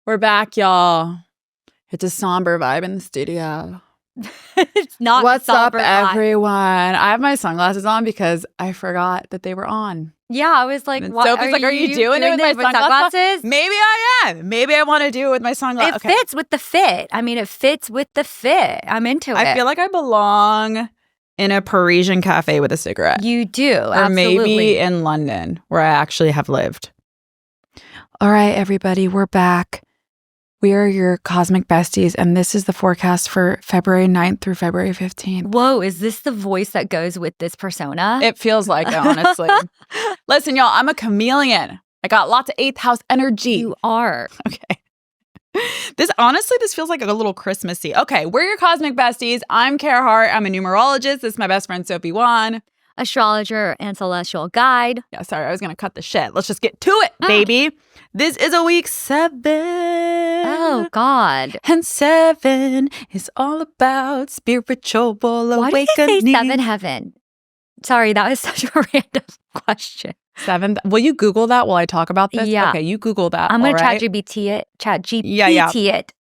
We're back, y'all. It's a somber vibe in the studio. It's not. What's up, somber vibe. everyone? I have my sunglasses on because I forgot that they were on. Yeah, I was like, And what, Sophie's like, are you doing it with my sunglasses? Maybe I am. Maybe I want to do it with my sunglasses. It fits with the fit. I mean, it fits with the fit. I'm into it. I feel like I belong in a Parisian cafe with a cigarette. You do, or absolutely. maybe in London, where I actually have lived. All right, everybody, we're back. We are your cosmic besties, and this is the forecast for February 9th through February 15th. Whoa, is this the voice that goes with this persona? It feels like it, honestly. Listen, y'all, I'm a chameleon. I got lots of 8th house energy. You are. Okay. This feels like a little Christmassy. Okay, we're your cosmic besties. I'm Kaerhart. I'm a numerologist. This is my best friend, Sophie Wan. Astrologer and celestial guide. Yeah, sorry, I was going to cut the shit. Let's just get to it, baby. This is a week 7. Oh, God. And 7 is all about spiritual awakening. Why did they say 7 heaven? Sorry, that was such a random question. 7th. Will you Google that while I talk about this? Yeah. Okay, you Google that. I'm going to right? chat GPT Yeah. it.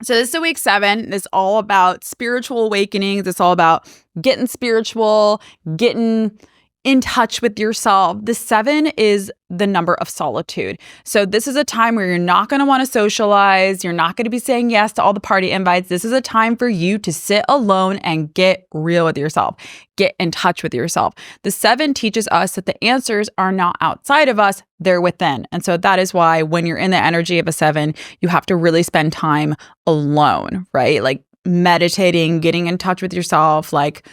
So this is a week 7. It's all about spiritual awakenings. It's all about getting spiritual, getting in touch with yourself. The 7 is the number of solitude. So this is a time where you're not going to want to socialize. You're not going to be saying yes to all the party invites. This is a time for you to sit alone and get real with yourself. Get in touch with yourself. The 7 teaches us that the answers are not outside of us, they're within. And so that is why when you're in the energy of a 7, you have to really spend time alone, right? Like meditating, getting in touch with yourself, like,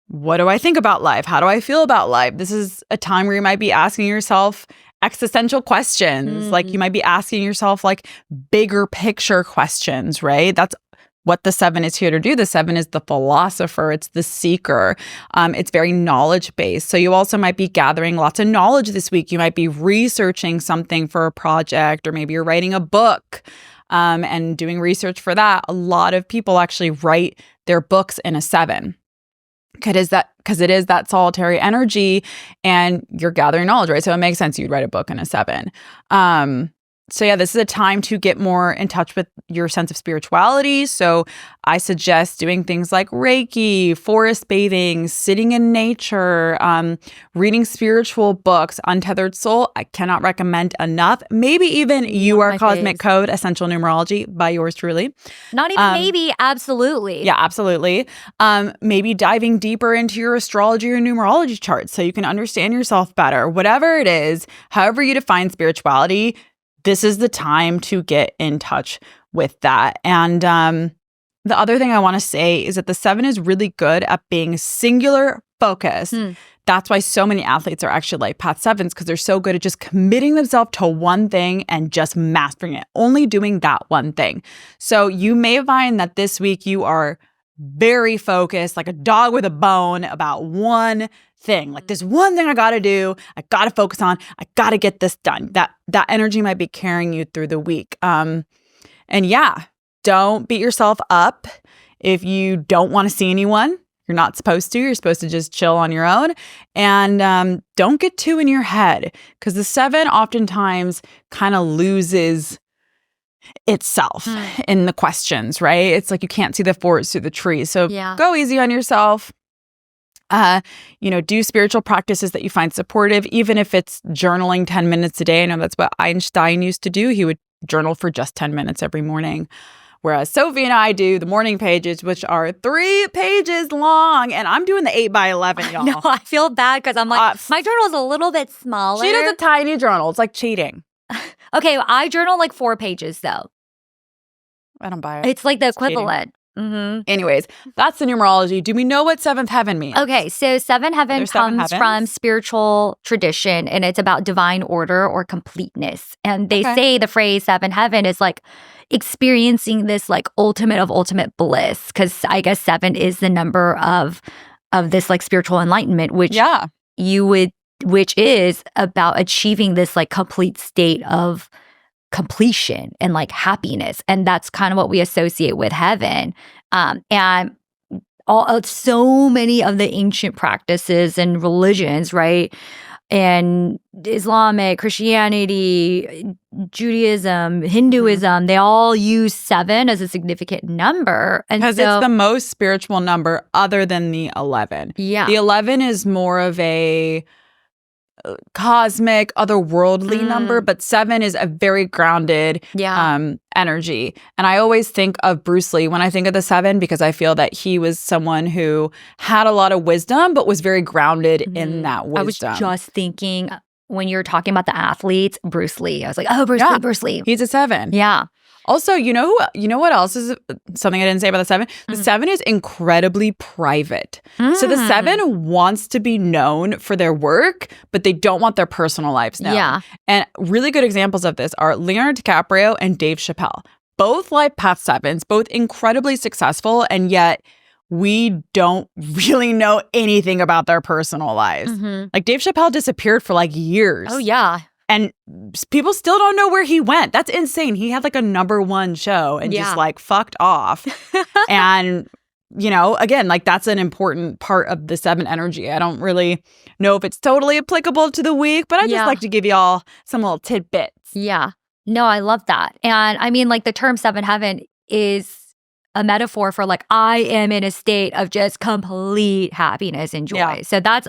what do I think about life? How do I feel about life? This is a time where you might be asking yourself existential questions. Like you might be asking yourself like bigger picture questions, right? That's what the 7 is here to do. The 7 is the philosopher. It's the seeker. It's very knowledge based. So you also might be gathering lots of knowledge this week. You might be researching something for a project, or maybe you're writing a book and doing research for that. A lot of people actually write their books in a 7. Because it is that solitary energy and you're gathering knowledge, right? So it makes sense you'd write a book in a 7. So yeah, this is a time to get more in touch with your sense of spirituality. So I suggest doing things like Reiki, forest bathing, sitting in nature, reading spiritual books. Untethered Soul, I cannot recommend enough. Maybe even You Are Cosmic Code, Essential Numerology by yours truly. Not even maybe, absolutely. Yeah, absolutely. Maybe diving deeper into your astrology or numerology charts so you can understand yourself better. Whatever it is, however you define spirituality, this is the time to get in touch with that. And the other thing I want to say is that the 7 is really good at being singular focused. That's why so many athletes are actually like Path 7s, because they're so good at just committing themselves to one thing and just mastering it, only doing that one thing. So you may find that this week you are very focused, like a dog with a bone, about one thing. Like this one thing I got to do, I got to focus on, I got to get this done. That energy might be carrying you through the week. And yeah, don't beat yourself up if you don't want to see anyone. You're not supposed to. You're supposed to just chill on your own. And don't get too in your head, because the 7 oftentimes kind of loses itself in the questions, right? It's like you can't see the forest through the trees. So go easy on yourself. Do spiritual practices that you find supportive, even if it's journaling 10 minutes a day. I know that's what Einstein used to do. He would journal for just 10 minutes every morning. Whereas Sophie and I do the morning pages, which are 3 pages long. And I'm doing the 8x11, y'all. No, I feel bad because I'm like, my journal is a little bit smaller. She does a tiny journal. It's like cheating. Okay, I journal like 4 pages though. I don't buy it. It's like the equivalent. Anyways, that's the numerology. Do we know what 7th heaven means? Okay, so 7 heaven comes from spiritual tradition, and it's about divine order or completeness. And they say the phrase 7 heaven is like experiencing this like ultimate of ultimate bliss, because I guess 7 is the number of this like spiritual enlightenment, which which is about achieving this like complete state of completion and like happiness. And that's kind of what we associate with heaven. And so many of the ancient practices and religions, right, and Islamic, Christianity, Judaism, Hinduism, they all use 7 as a significant number. Because it's the most spiritual number other than the 11. Yeah. The 11 is more of a cosmic, otherworldly number, but 7 is a very grounded energy. And I always think of Bruce Lee when I think of the 7 because I feel that he was someone who had a lot of wisdom but was very grounded in that wisdom. I was just thinking when you're talking about the athletes, Bruce Lee. I was like, oh, Bruce Lee. He's a 7. Yeah. Also, you know what else is something I didn't say about the 7? The 7 is incredibly private. So the 7 wants to be known for their work, but they don't want their personal lives known. Yeah. And really good examples of this are Leonardo DiCaprio and Dave Chappelle. Both life path 7s, both incredibly successful, and yet we don't really know anything about their personal lives. Like Dave Chappelle disappeared for like years. Oh, yeah. And people still don't know where he went. That's insane. He had like a #1 show and just like fucked off. And, again, like that's an important part of the 7 energy. I don't really know if it's totally applicable to the week, but I just like to give you all some little tidbits. Yeah. No, I love that. And I mean, like the term 7 heaven is a metaphor for like, I am in a state of just complete happiness and joy. Yeah. So that's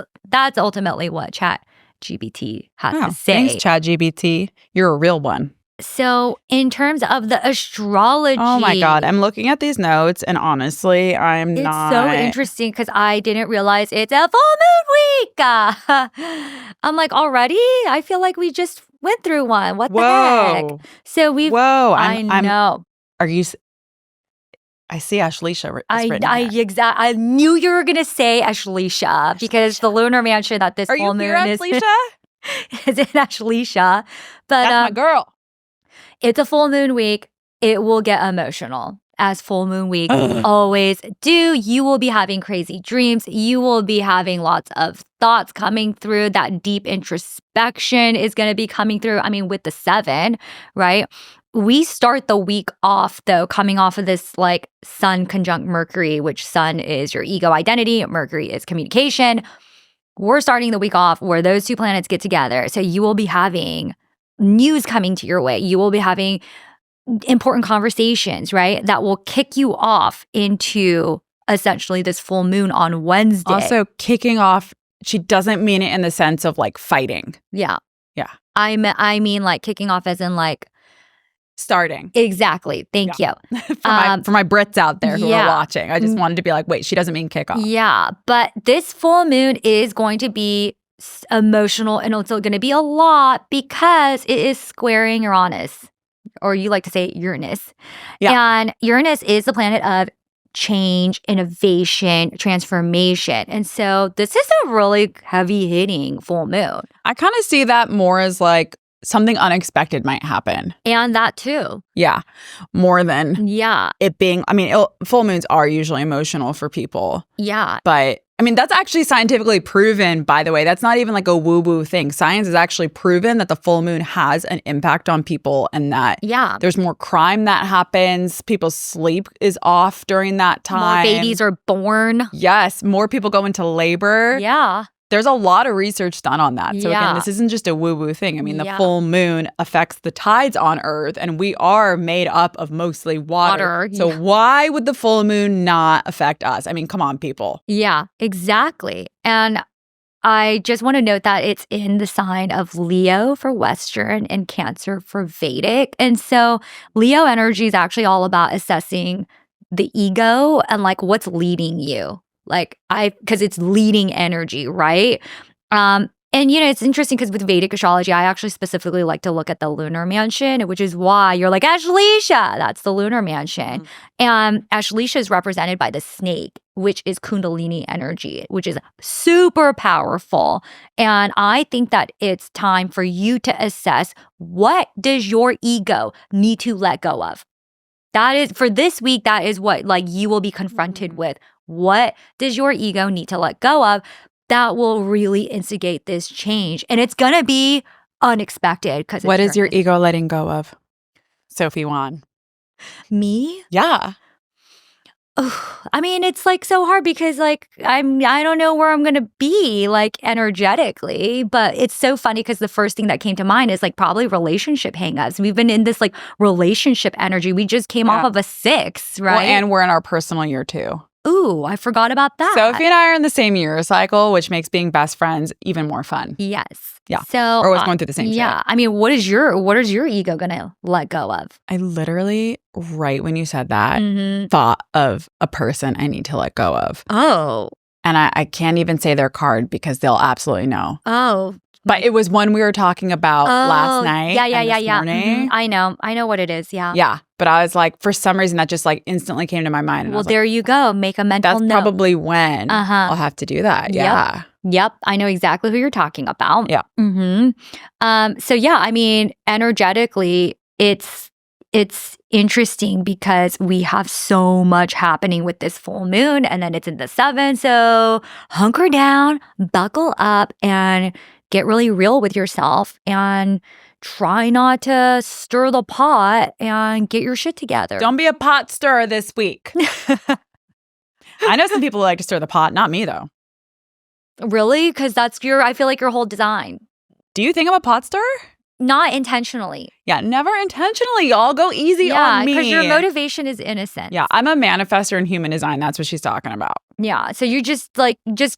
ultimately what ChatGPT has to say. Thanks, ChatGPT. You're a real one. So in terms of the astrology. Oh my God. I'm looking at these notes and honestly, it's not. It's so interesting because I didn't realize it's a full moon week. I'm like, already? I feel like we just went through one. What the heck? So I know. Are you... I see Ashleisha I knew you were going to say Ashleisha because the lunar mansion that this full moon is in Ashleisha. But that's my girl. It's a full moon week. It will get emotional, as full moon weeks always do. You will be having crazy dreams. You will be having lots of thoughts coming through. That deep introspection is going to be coming through. I mean, with the 7, right? We start the week off, though, coming off of this like Sun conjunct Mercury, which Sun is your ego identity, Mercury is communication. We're starting the week off where those 2 planets get together. So you will be having news coming to your way. You will be having important conversations, right? That will kick you off into essentially this full moon on Wednesday. Also, kicking off, she doesn't mean it in the sense of like fighting. Yeah. Yeah. I mean like kicking off as in like starting. Exactly. Thank you. For my Brits out there who are watching, I just wanted to be like, wait, she doesn't mean kickoff. Yeah. But this full moon is going to be emotional and it's going to be a lot because it is squaring Uranus, or you like to say Uranus. Yeah. And Uranus is the planet of change, innovation, transformation. And so this is a really heavy hitting full moon. I kind of see that more as like something unexpected might happen. And that too. Yeah. More than it being, full moons are usually emotional for people. Yeah. But that's actually scientifically proven, by the way. That's not even like a woo-woo thing. Science has actually proven that the full moon has an impact on people and that there's more crime that happens. People's sleep is off during that time. More babies are born. Yes. More people go into labor. Yeah. There's a lot of research done on that. So again, this isn't just a woo-woo thing. The full moon affects the tides on Earth, and we are made up of mostly water. So why would the full moon not affect us? Come on, people. Yeah, exactly. And I just want to note that it's in the sign of Leo for Western and Cancer for Vedic. And so Leo energy is actually all about assessing the ego and like what's leading you. Because it's leading energy, right? And, it's interesting because with Vedic astrology, I actually specifically like to look at the lunar mansion, which is why you're like, Ashleisha, that's the lunar mansion. And Ashleisha is represented by the snake, which is Kundalini energy, which is super powerful. And I think that it's time for you to assess, what does your ego need to let go of? That is, for this week, that is what you will be confronted with. What does your ego need to let go of that will really instigate this change? And it's going to be unexpected. What is your ego letting go of? Sophie Wan. Me? Yeah. I mean, it's like so hard because like I don't know where I'm gonna be like energetically, but it's so funny because the first thing that came to mind is like probably relationship hangups. We've been in this like relationship energy. We just came off of a 6, right? Well, and we're in our personal year too. Ooh, I forgot about that. Sophie and I are in the same year cycle, which makes being best friends even more fun. Yes. Yeah. So or was going through the same shit. Yeah. I mean, what is your ego gonna let go of? I literally, right when you said that, thought of a person I need to let go of. Oh. And I can't even say their card because they'll absolutely know. Oh. But it was one we were talking about last night. Yeah. Morning. I know what it is. Yeah. Yeah. But I was like, for some reason, that just like instantly came to my mind. And well, there you go. Make a mental note. That's probably when I'll have to do that. Yeah. Yep. I know exactly who you're talking about. Yeah. So yeah, I mean, energetically, it's interesting because we have so much happening with this full moon, and then it's in the 7th. So hunker down, buckle up, and get really real with yourself and try not to stir the pot and get your shit together. Don't be a pot stirrer this week. I know some people like to stir the pot. Not me, though. Really? Because that's I feel like your whole design. Do you think I'm a pot stirrer? Not intentionally. Yeah, never intentionally. Y'all go easy on me. Yeah, because your motivation is innocent. Yeah, I'm a manifestor in human design. That's what she's talking about. Yeah, so you're just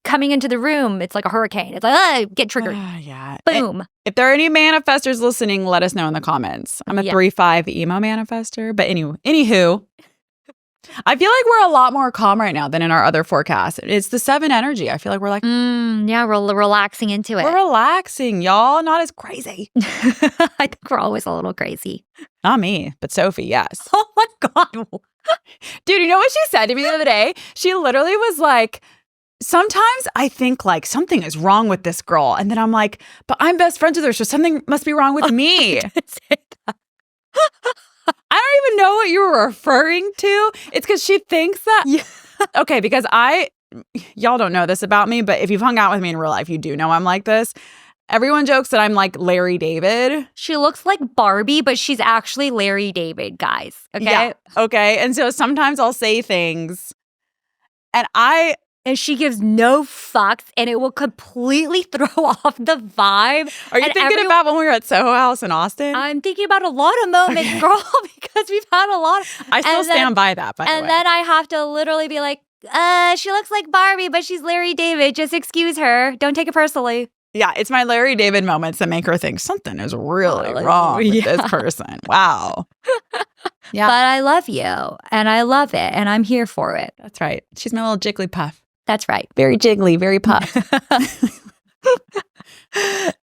coming into the room. It's like a hurricane. It's like, get triggered. Yeah. Boom. If there are any manifestors listening, let us know in the comments. I'm a 3-5 emo manifestor. But anywho, I feel like we're a lot more calm right now than in our other forecasts. It's the 7 energy. I feel like we're like, yeah, we're relaxing into it. We're relaxing, y'all. Not as crazy. I think we're always a little crazy. Not me, but Sophie, yes. Oh my God. Dude, you know what she said to me the other day? She literally was like, sometimes I think like something is wrong with this girl. And then I'm like, but I'm best friends with her, so something must be wrong with me. I didn't say that. I don't even know what you were referring to. It's because she thinks that. Yeah. Okay, because y'all don't know this about me, but if you've hung out with me in real life, you do know I'm like this. Everyone jokes that I'm like Larry David. She looks like Barbie, but she's actually Larry David, guys. Okay? Yeah. Okay. And so sometimes I'll say things and she gives no fucks, and it will completely throw off the vibe. Are you thinking about when we were at Soho House in Austin? I'm thinking about a lot of moments, girl, because we've had a lot. I still stand by that, by the way. And then I have to literally be like, she looks like Barbie, but she's Larry David. Just excuse her. Don't take it personally. Yeah, it's my Larry David moments that make her think something is really wrong with this person. Wow. Yeah. But I love you, and I love it, and I'm here for it. That's right. She's my little Jigglypuff. That's right. Very jiggly, very puff.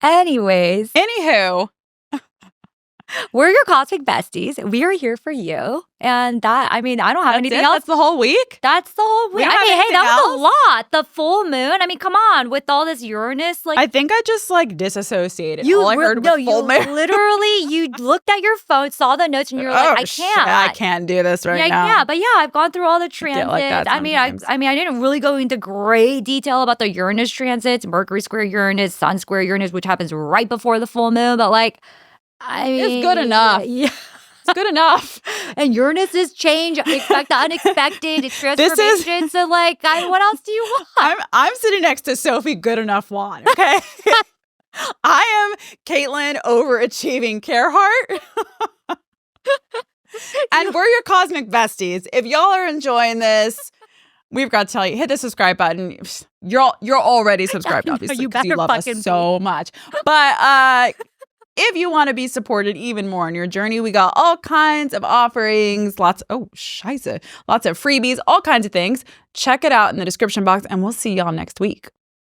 Anyways. Anywho. We're your cosmic besties. We are here for you. And I don't have anything else. That's the whole week? That's the whole week. Hey, that was a lot. The full moon. I mean, come on. With all this Uranus. I think I just disassociated. All I heard was full moon. Literally, you looked at your phone, saw the notes, and you're like, I can't. I can't do this right now. Yeah, but I've gone through all the transits. I didn't really go into great detail about the Uranus transits, Mercury square Uranus, Sun square Uranus, which happens right before the full moon. But it's good enough. Yeah. It's good enough. And Uranus is change. Expect the unexpected. It's transformation. So what else do you want? I'm sitting next to Sophie Good Enough Juan, okay? I am Caitlin overachieving Kaerhart. And we're your cosmic besties. If y'all are enjoying this, we've got to tell you, hit the subscribe button. You're already subscribed, obviously, because you love us so much. But if you want to be supported even more on your journey, we got all kinds of offerings, lots of freebies, all kinds of things. Check it out in the description box, and we'll see y'all next week.